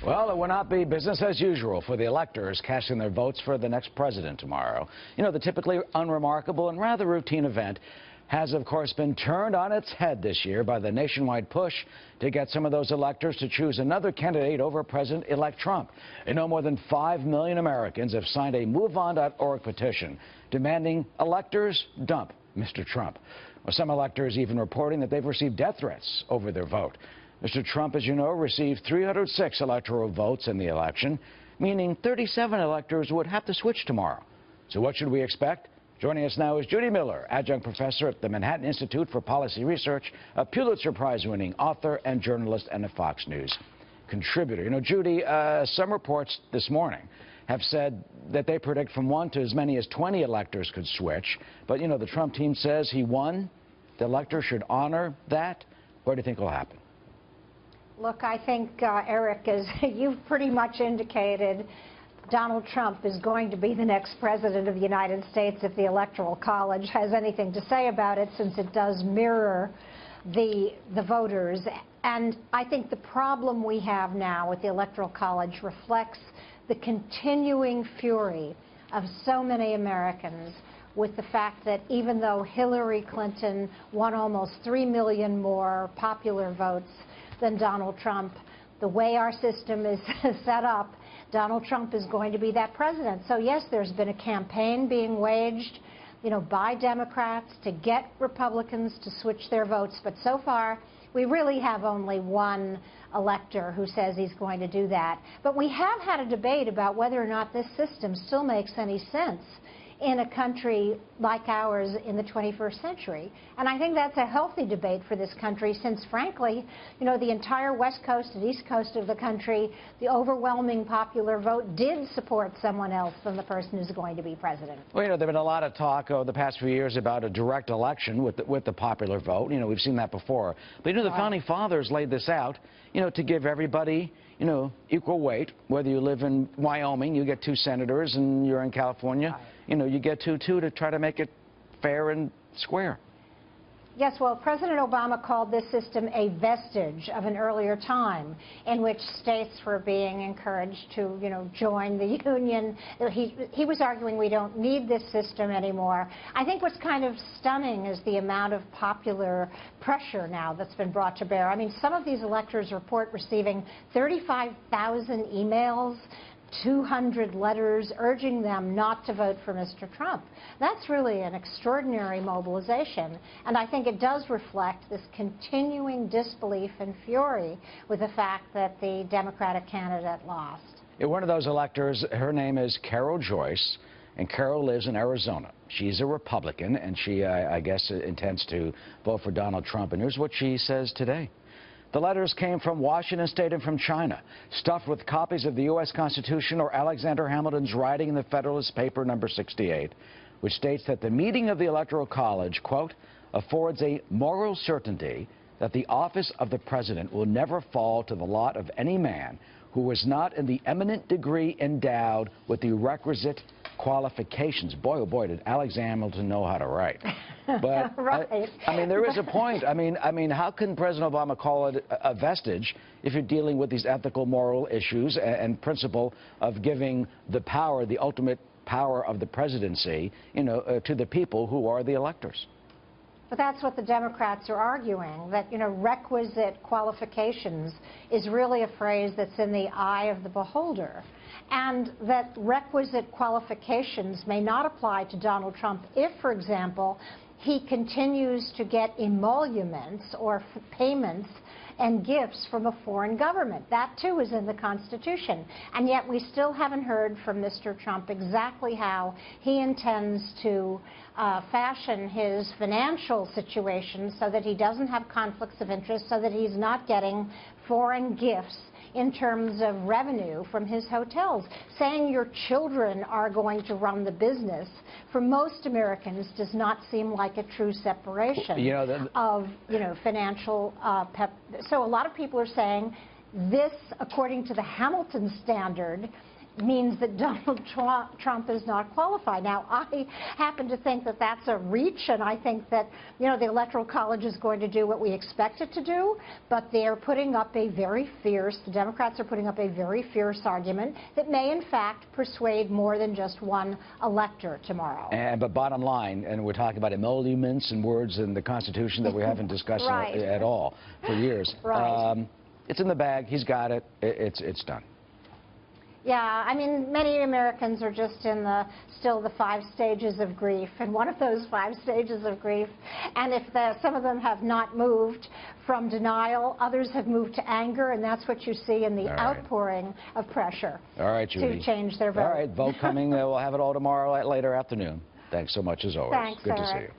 Well, it will not be business as usual for the electors casting their votes for the next president tomorrow. You know, the typically unremarkable and rather routine event has, of course, been turned on its head this year by the nationwide push to get some of those electors to choose another candidate over President-elect Trump. And no more than 5 million Americans have signed a MoveOn.org petition demanding electors dump Mr. Trump. Well, some electors even reporting that they've received death threats over their vote. Mr. Trump, as you know, received 306 electoral votes in the election, meaning 37 electors would have to switch tomorrow. So what should we expect? Joining us now is Judy Miller, adjunct professor at the Manhattan Institute for Policy Research, a Pulitzer Prize-winning author and journalist and a Fox News contributor. You know, Judy, some reports this morning have said that they predict from 1 to as many as 20 electors could switch. But, you know, the Trump team says he won. The electors should honor that. What do you think will happen? Look, I think, Eric, as you've pretty much indicated, Donald Trump is going to be the next president of the United States if the Electoral College has anything to say about it, since it does mirror the voters. And I think the problem we have now with the Electoral College reflects the continuing fury of so many Americans with the fact that even though Hillary Clinton won almost 3 million more popular votes than Donald Trump, the way our system is set up, Donald Trump is going to be that president. So yes, there's been a campaign being waged, you know, by Democrats to get Republicans to switch their votes. But so far, we really have only one elector who says he's going to do that. But we have had a debate about whether or not this system still makes any sense in a country like ours in the 21st century. And I think that's a healthy debate for this country, since, frankly, you know, the entire west coast and east coast of the country, the overwhelming popular vote did support someone else than the person who's going to be president. Well, you know, there's been a lot of talk over the past few years about a direct election with the popular vote. You know, we've seen that before. But, you know, the Founding Fathers laid this out, you know, to give everybody, you know, equal weight. Whether you live in Wyoming, you get 2 senators, and you're in California, you know, you get 2 to try to make it fair and square. Yes, well, President Obama called this system a vestige of an earlier time in which states were being encouraged to, you know, join the union. He was arguing we don't need this system anymore. I think what's kind of stunning is the amount of popular pressure now that's been brought to bear. I mean, some of these electors report receiving 35,000 emails, 200 letters urging them not to vote for Mr. Trump. That's really an extraordinary mobilization, and I think it does reflect this continuing disbelief and fury with the fact that the Democratic candidate lost. One of those electors, her name is Carol Joyce, and Carol lives in Arizona. She's a Republican, and she, I guess, intends to vote for Donald Trump. And here's what she says today. The letters came from Washington State and from China, stuffed with copies of the U.S. Constitution or Alexander Hamilton's writing in the Federalist Paper number 68, which states that the meeting of the Electoral College, quote, affords a moral certainty that the office of the president will never fall to the lot of any man who was not in the eminent degree endowed with the requisite qualifications. Boy, oh boy, did Alexander Hamilton know how to write. But right. I mean, there is a point. I mean, how can President Obama call it a vestige if you're dealing with these ethical, moral issues and principle of giving the power, the ultimate power of the presidency, you know, to the people who are the electors? But that's what the Democrats are arguing, that, you know, requisite qualifications is really a phrase that's in the eye of the beholder, and that requisite qualifications may not apply to Donald Trump if, for example, he continues to get emoluments or payments and gifts from a foreign government. That, too, is in the Constitution. And yet we still haven't heard from Mr. Trump exactly how he intends to fashion his financial situation so that he doesn't have conflicts of interest, so that he's not getting foreign gifts in terms of revenue from his hotels. Saying your children are going to run the business, for most Americans, does not seem like a true separation of, you know, financial So a lot of people are saying this, according to the Hamilton standard, means that Donald Trump is not qualified. Now, I happen to think that that's a reach, and I think that, you know, the Electoral College is going to do what we expect it to do, but they're putting up a very fierce, the Democrats are putting up a very fierce argument that may, in fact, persuade more than just one elector tomorrow. But bottom line, and we're talking about emoluments and words in the Constitution that we haven't discussed Right. at all for years. Right. It's in the bag. He's got it. It's done. Yeah, I mean, many Americans are just in still the 5 stages of grief, and one of those 5 stages of grief, and if some of them have not moved from denial, others have moved to anger, and that's what you see in the outpouring of pressure. All right, Judy. To change their vote. All right, vote coming. We'll have it all tomorrow later afternoon. Thanks so much as always. Thanks, Good Eric. to see you.